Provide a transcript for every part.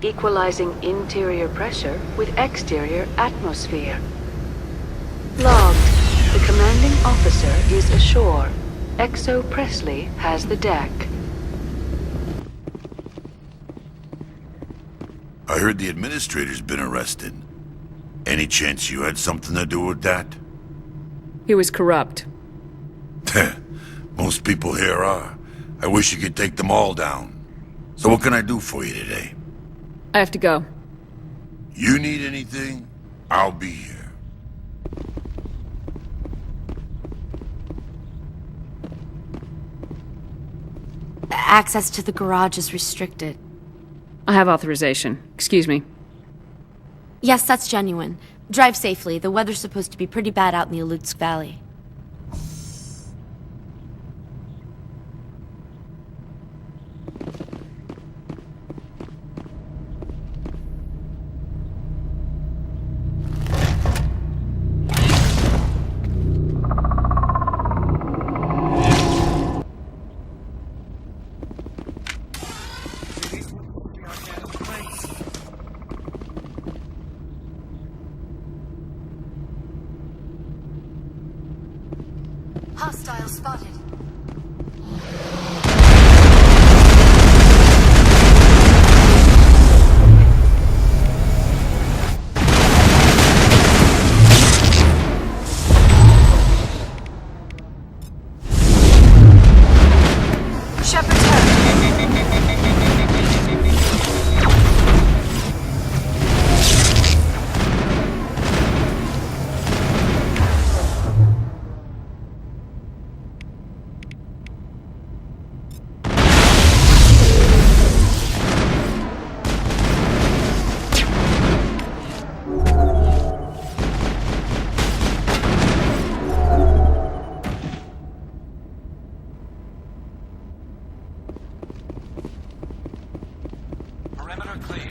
equalizing interior pressure with exterior atmosphere. Logged. The commanding officer is ashore. Exo Presley has the deck. I heard the administrator's been arrested. Any chance you had something to do with that? He was corrupt. Most people here are. I wish you could take them all down. So what can I do for you today? I have to go. You need anything? I'll be here. Access to the garage is restricted. I have authorization. Excuse me. Yes, that's genuine. Drive safely. The weather's supposed to be pretty bad out in the Alutsk Valley. Hostile spotted. Shepard's hurt. Perimeter clear.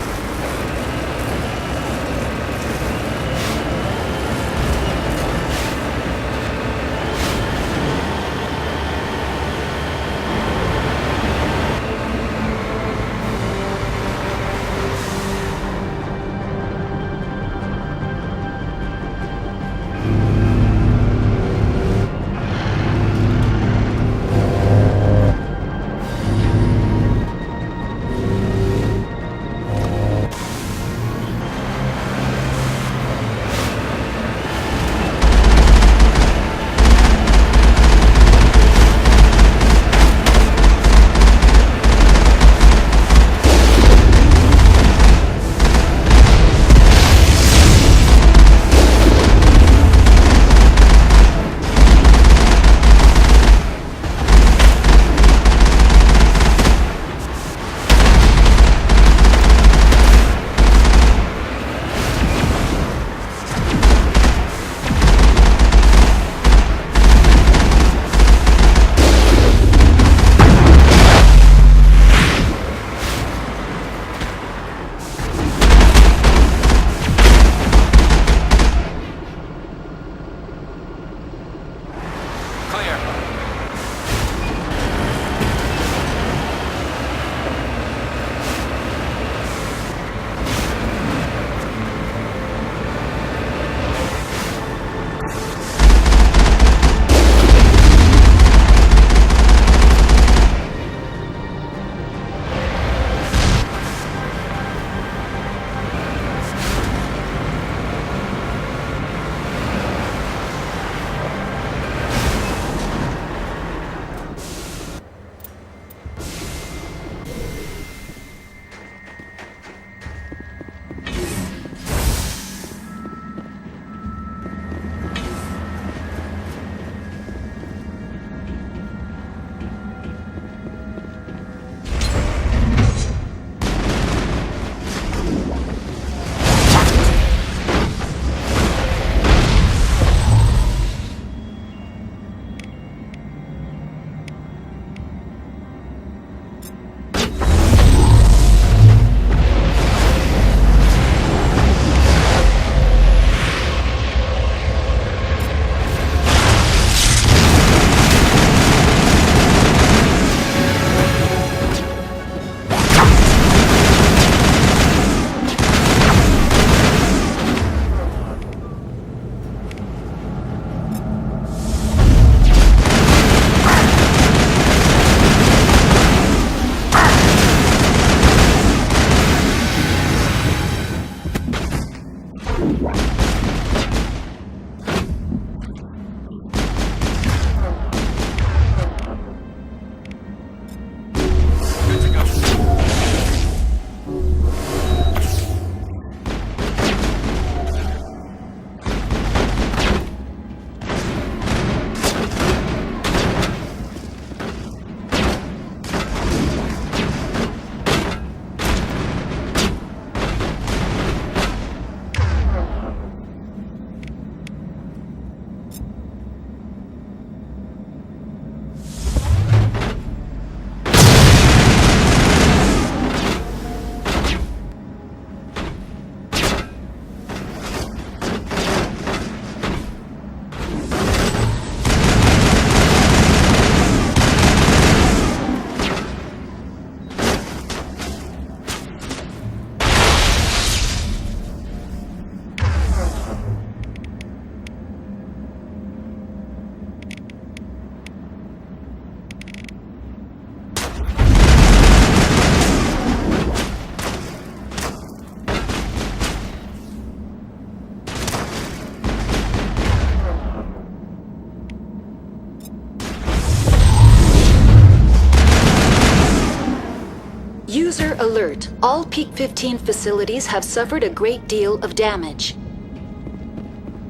User alert. All Peak 15 facilities have suffered a great deal of damage.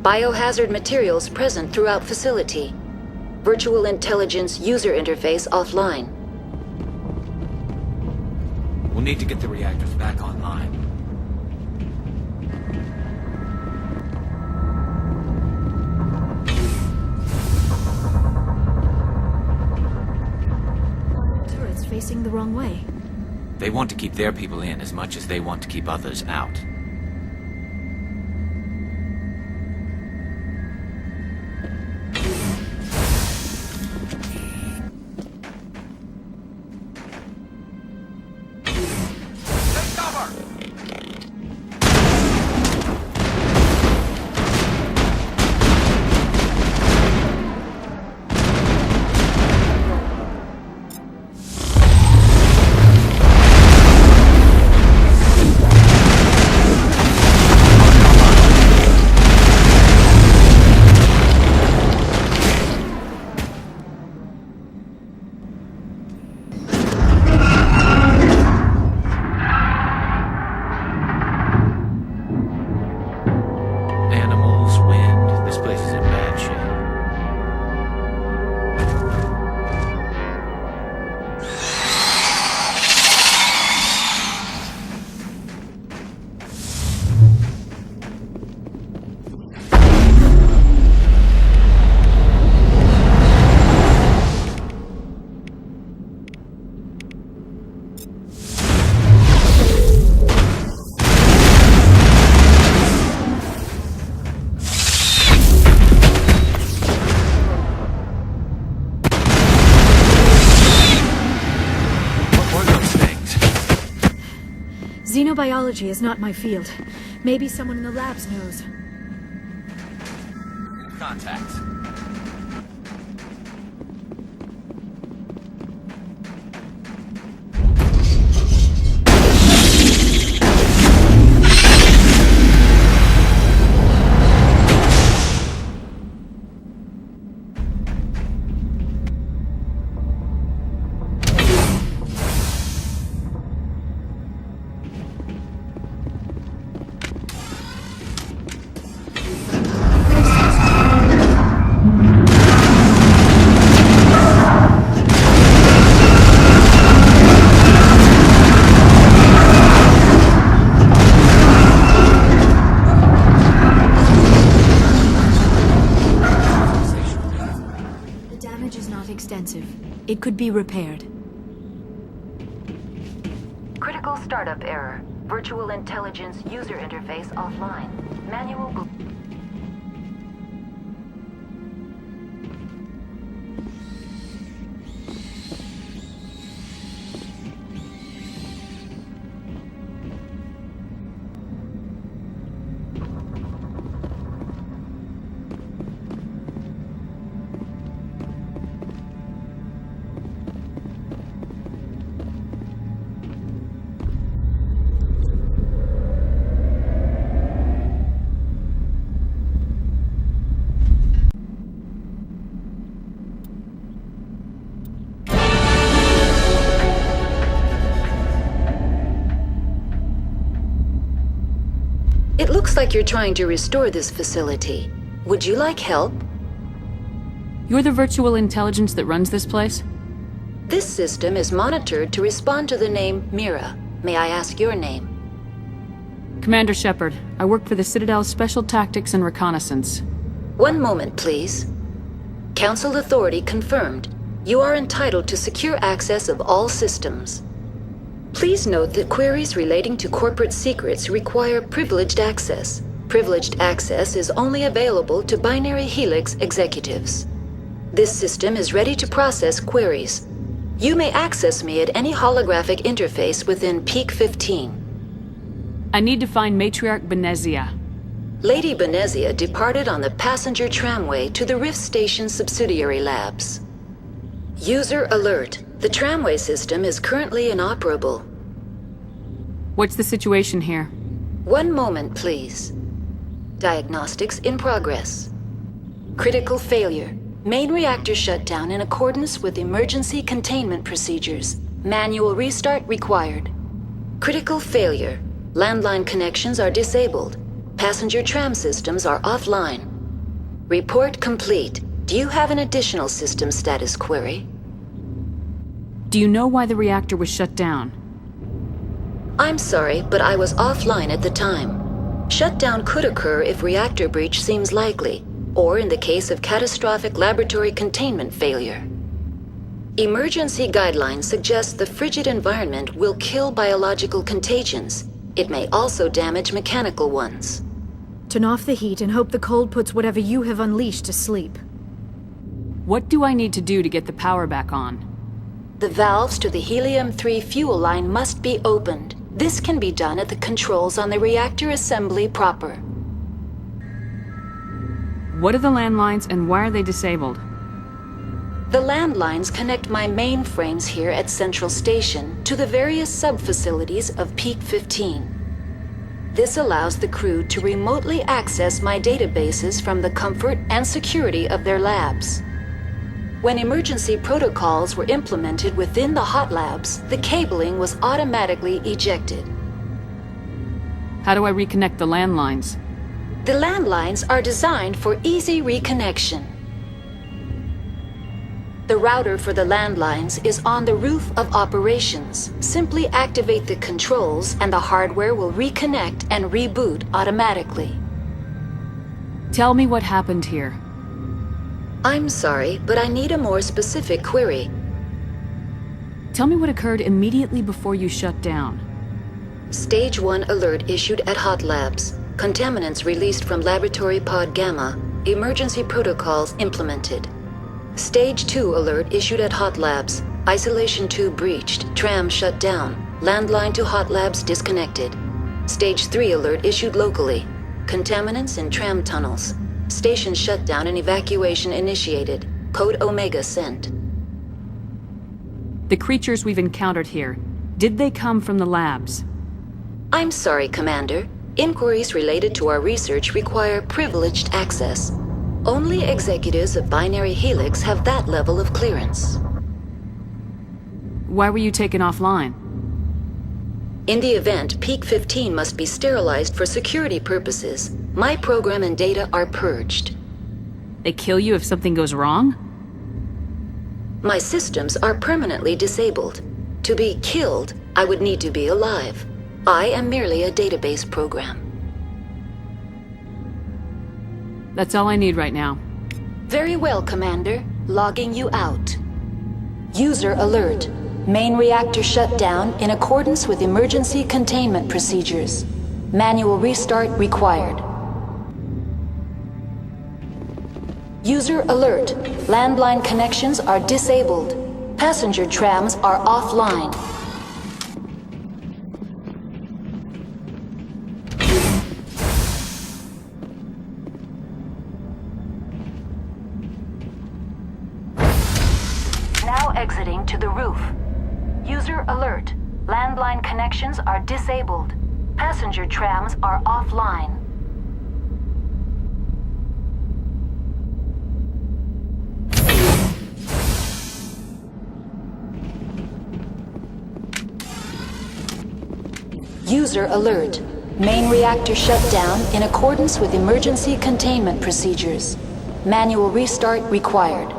Biohazard materials present throughout facility. Virtual intelligence user interface offline. We'll need to get the reactors back online. Turret's facing the wrong way. They want to keep their people in as much as they want to keep others out. Xenobiology is not my field. Maybe someone in the labs knows. Contact. It could be repaired. Critical startup error. Virtual intelligence user interface offline. Manual It looks like you're trying to restore this facility. Would you like help? You're the virtual intelligence that runs this place? This system is monitored to respond to the name Mira. May I ask your name? Commander Shepard. I work for the Citadel's Special Tactics and Reconnaissance. One moment, please. Council authority confirmed. You are entitled to secure access of all systems. Please note that queries relating to corporate secrets require privileged access. Privileged access is only available to Binary Helix executives. This system is ready to process queries. You may access me at any holographic interface within Peak 15. I need to find Matriarch Benezia. Lady Benezia departed on the passenger tramway to the Rift Station subsidiary labs. User alert. The tramway system is currently inoperable. What's the situation here? One moment, please. Diagnostics in progress. Critical failure. Main reactor shut down in accordance with emergency containment procedures. Manual restart required. Critical failure. Landline connections are disabled. Passenger tram systems are offline. Report complete. Do you have an additional system status query? Do you know why the reactor was shut down? I'm sorry, but I was offline at the time. Shutdown could occur if reactor breach seems likely, or in the case of catastrophic laboratory containment failure. Emergency guidelines suggest the frigid environment will kill biological contagions. It may also damage mechanical ones. Turn off the heat and hope the cold puts whatever you have unleashed to sleep. What do I need to do to get the power back on? The valves to the helium-3 fuel line must be opened. This can be done at the controls on the reactor assembly proper. What are the landlines and why are they disabled? The landlines connect my mainframes here at Central Station to the various sub-facilities of Peak 15. This allows the crew to remotely access my databases from the comfort and security of their labs. When emergency protocols were implemented within the hot labs, the cabling was automatically ejected. How do I reconnect the landlines? The landlines are designed for easy reconnection. The router for the landlines is on the roof of operations. Simply activate the controls and the hardware will reconnect and reboot automatically. Tell me what happened here. I'm sorry, but I need a more specific query. Tell me what occurred immediately before you shut down. Stage 1 alert issued at Hot Labs. Contaminants released from Laboratory Pod Gamma. Emergency protocols implemented. Stage 2 alert issued at Hot Labs. Isolation tube breached. Tram shut down. Landline to Hot Labs disconnected. Stage 3 alert issued locally. Contaminants in tram tunnels. Station shutdown and evacuation initiated. Code Omega sent. The creatures we've encountered here, did they come from the labs? I'm sorry, Commander. Inquiries related to our research require privileged access. Only executives of Binary Helix have that level of clearance. Why were you taken offline? In the event, Peak 15 must be sterilized for security purposes. My program and data are purged. They kill you if something goes wrong? My systems are permanently disabled. To be killed, I would need to be alive. I am merely a database program. That's all I need right now. Very well, Commander. Logging you out. User alert. Main reactor shut down in accordance with emergency containment procedures. Manual restart required. User alert. Landline connections are disabled. Passenger trams are offline. Now exiting to the roof. User alert. Landline connections are disabled. Passenger trams are offline. User alert. Main reactor shut down in accordance with emergency containment procedures. Manual restart required.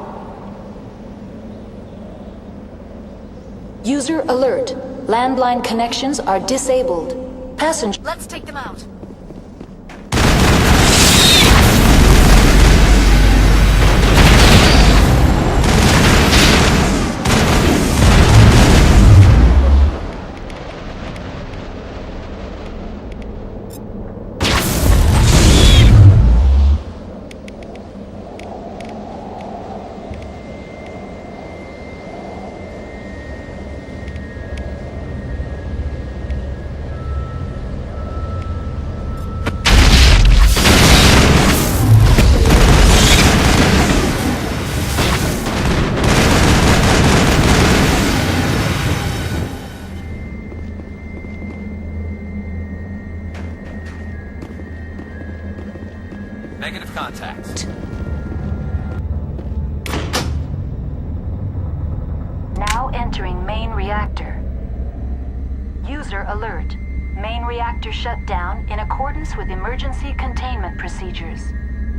User alert. Landline connections are disabled. Passenger... Let's take them out. Negative contact. Now entering main reactor. User alert. Main reactor shut down in accordance with emergency containment procedures.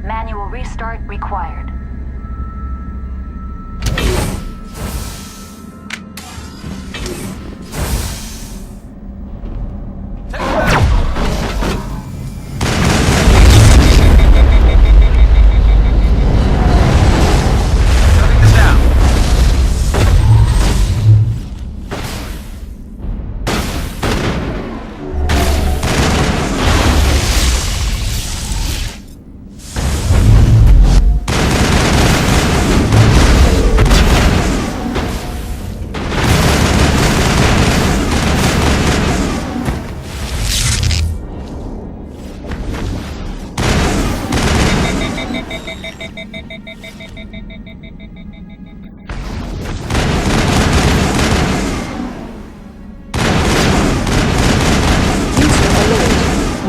Manual restart required.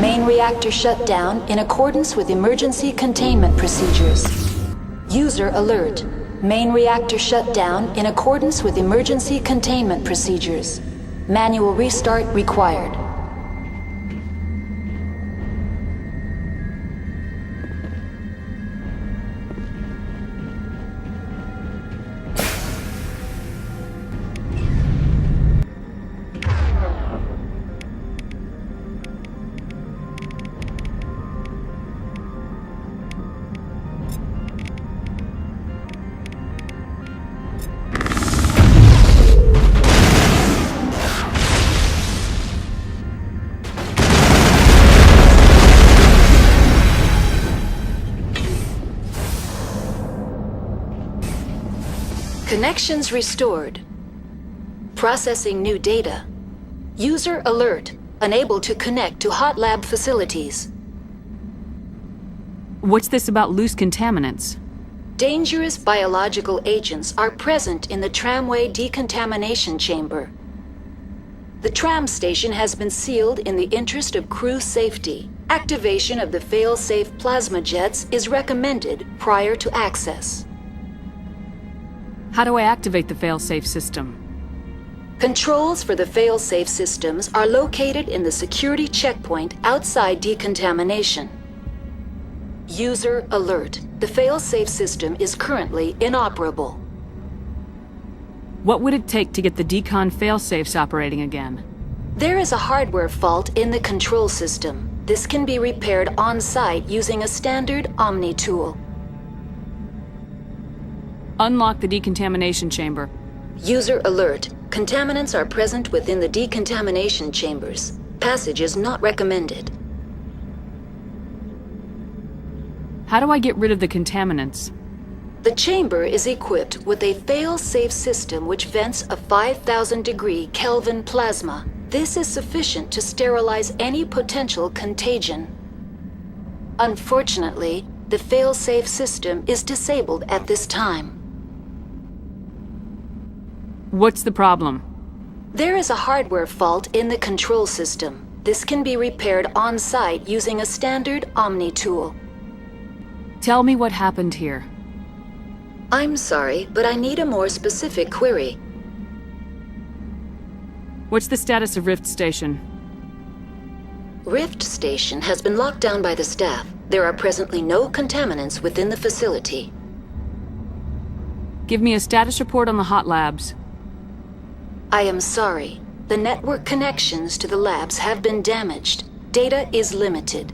Main reactor shut down in accordance with emergency containment procedures. User alert. Main reactor shut down in accordance with emergency containment procedures. Manual restart required. Connections restored. Processing new data. User alert. Unable to connect to hot lab facilities. What's this about loose contaminants? Dangerous biological agents are present in the tramway decontamination chamber. The tram station has been sealed in the interest of crew safety. Activation of the fail-safe plasma jets is recommended prior to access. How do I activate the fail-safe system? Controls for the fail-safe systems are located in the security checkpoint outside decontamination. User alert. The fail-safe system is currently inoperable. What would it take to get the decon fail-safes operating again? There is a hardware fault in the control system. This can be repaired on-site using a standard Omni tool. Unlock the decontamination chamber. User alert. Contaminants are present within the decontamination chambers. Passage is not recommended. How do I get rid of the contaminants? The chamber is equipped with a fail-safe system which vents a 5,000-degree Kelvin plasma. This is sufficient to sterilize any potential contagion. Unfortunately, the fail-safe system is disabled at this time. What's the problem? There is a hardware fault in the control system. This can be repaired on-site using a standard Omni tool. Tell me what happened here. I'm sorry, but I need a more specific query. What's the status of Rift Station? Rift Station has been locked down by the staff. There are presently no contaminants within the facility. Give me a status report on the hot labs. I am sorry. The network connections to the labs have been damaged. Data is limited.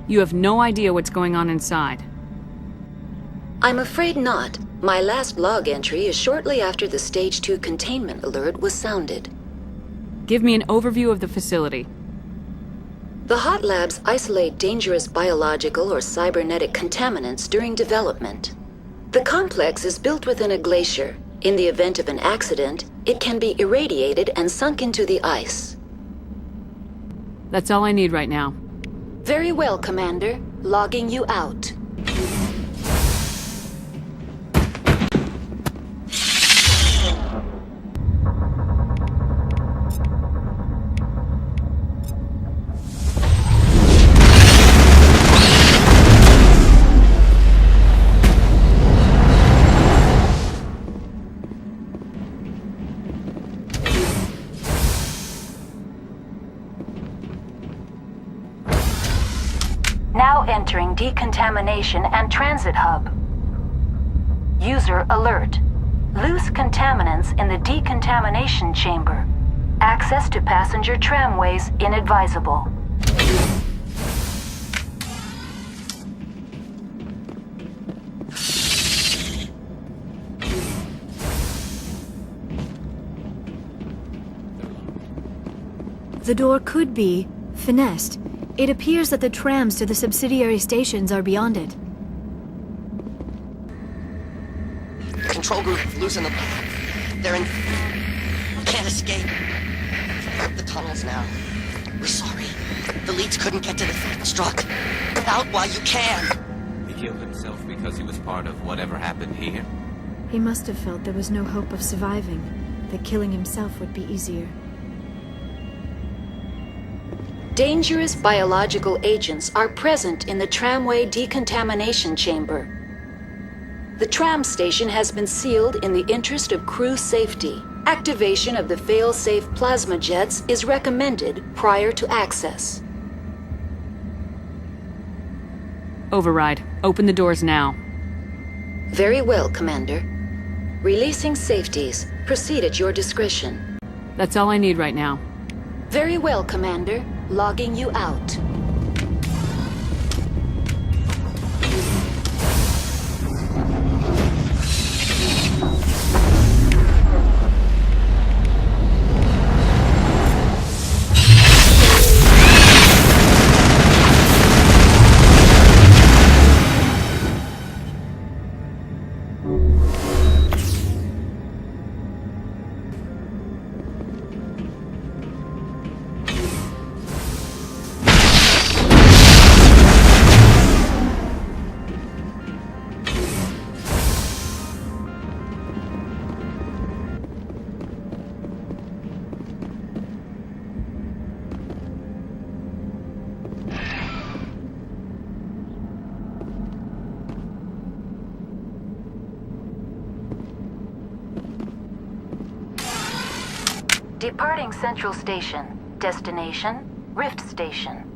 You have no idea what's going on inside. I'm afraid not. My last log entry is shortly after the Stage 2 containment alert was sounded. Give me an overview of the facility. The hot labs isolate dangerous biological or cybernetic contaminants during development. The complex is built within a glacier. In the event of an accident, it can be irradiated and sunk into the ice. That's all I need right now. Very well, Commander. Logging you out. Now entering decontamination and transit hub. User alert. Loose contaminants in the decontamination chamber. Access to passenger tramways inadvisable. The door could be finessed. It appears that the trams to the subsidiary stations are beyond it. Control group, losing them. They're in... Can't escape. The tunnels now. We're sorry. The leads couldn't get to the struck. Get out while you can. He killed himself because he was part of whatever happened here? He must have felt there was no hope of surviving, that killing himself would be easier. Dangerous biological agents are present in the tramway decontamination chamber. The tram station has been sealed in the interest of crew safety. Activation of the fail-safe plasma jets is recommended prior to access. Override. Open the doors now. Very well, Commander. Releasing safeties. Proceed at your discretion. That's all I need right now. Very well, Commander. Logging you out. Departing Central Station. Destination, Rift Station.